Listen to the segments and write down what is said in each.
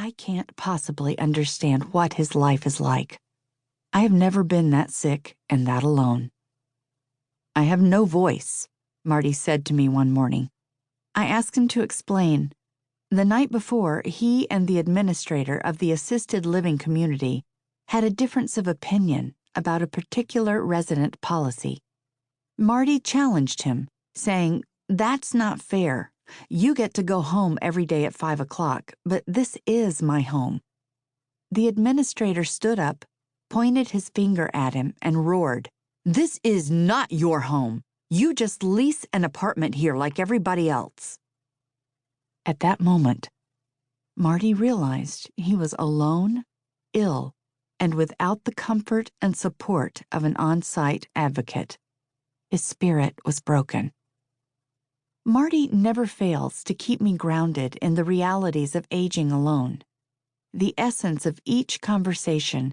I can't possibly understand what his life is like. I have never been that sick and that alone. I have no voice, Marty said to me one morning. I asked him to explain. The night before, he and the administrator of the assisted living community had a difference of opinion about a particular resident policy. Marty challenged him, saying, "That's not fair. You get to go home every day at 5 o'clock, but this is my home." The administrator stood up, pointed his finger at him, and roared, "This is not your home. You just lease an apartment here like everybody else." At that moment, Marty realized he was alone, ill, and without the comfort and support of an on-site advocate. His spirit was broken. Marty never fails to keep me grounded in the realities of aging alone. The essence of each conversation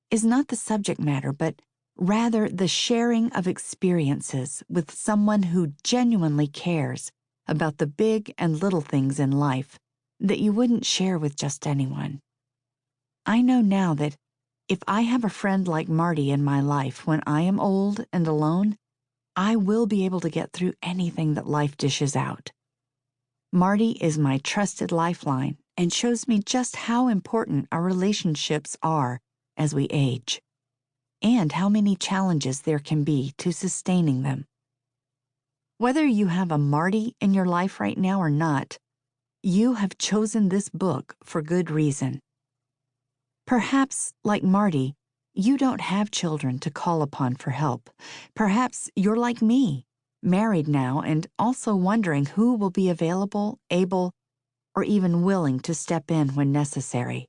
is not the subject matter, but rather the sharing of experiences with someone who genuinely cares about the big and little things in life that you wouldn't share with just anyone. I know now that if I have a friend like Marty in my life when I am old and alone, I will be able to get through anything that life dishes out. Marty is my trusted lifeline and shows me just how important our relationships are as we age, and how many challenges there can be to sustaining them. Whether you have a Marty in your life right now or not, you have chosen this book for good reason. Perhaps, like Marty, you don't have children to call upon for help. Perhaps you're like me, married now and also wondering who will be available, able, or even willing to step in when necessary.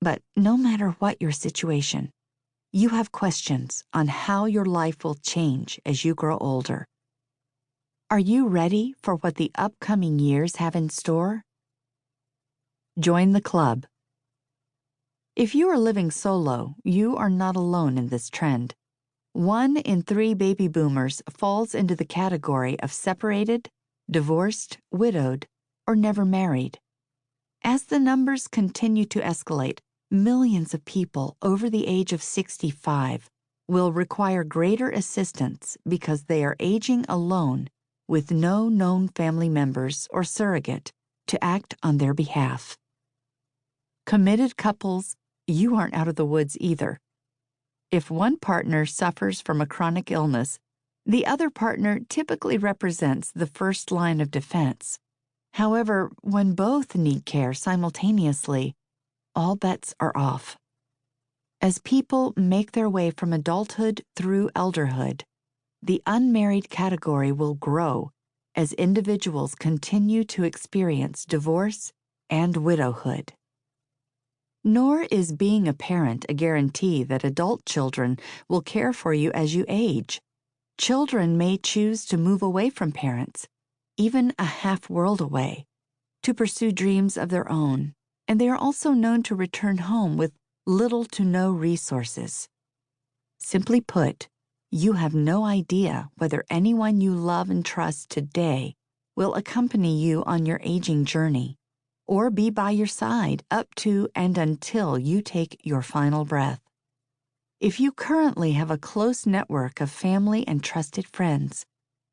But no matter what your situation, you have questions on how your life will change as you grow older. Are you ready for what the upcoming years have in store? Join the club. If you are living solo, you are not alone in this trend. 1 in 3 baby boomers falls into the category of separated, divorced, widowed, or never married. As the numbers continue to escalate, millions of people over the age of 65 will require greater assistance because they are aging alone with no known family members or surrogate to act on their behalf. Committed couples, you aren't out of the woods either. If one partner suffers from a chronic illness, the other partner typically represents the first line of defense. However, when both need care simultaneously, all bets are off. As people make their way from adulthood through elderhood, the unmarried category will grow as individuals continue to experience divorce and widowhood. Nor is being a parent a guarantee that adult children will care for you as you age. Children may choose to move away from parents, even a half world away, to pursue dreams of their own, and they are also known to return home with little to no resources. Simply put, you have no idea whether anyone you love and trust today will accompany you on your aging journey, or be by your side up to and until you take your final breath. If you currently have a close network of family and trusted friends,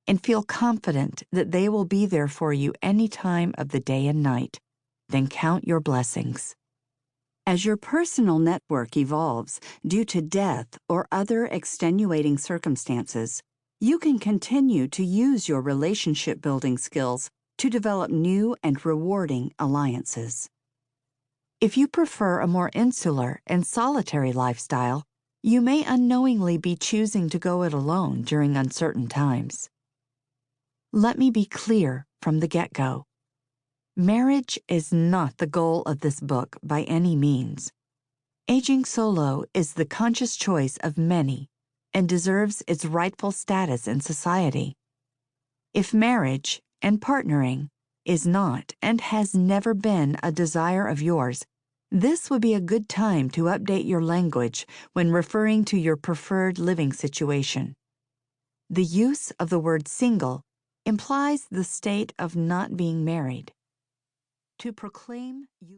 and feel confident that they will be there for you any time of the day and night, then count your blessings. As your personal network evolves due to death or other extenuating circumstances, you can continue to use your relationship-building skills to develop new and rewarding alliances. If you prefer a more insular and solitary lifestyle, you may unknowingly be choosing to go it alone during uncertain times. Let me be clear from the get-go. Marriage is not the goal of this book by any means. Aging solo is the conscious choice of many and deserves its rightful status in society. If marriage and partnering is not and has never been a desire of yours, this would be a good time to update your language when referring to your preferred living situation. The use of the word single implies the state of not being married. To proclaim you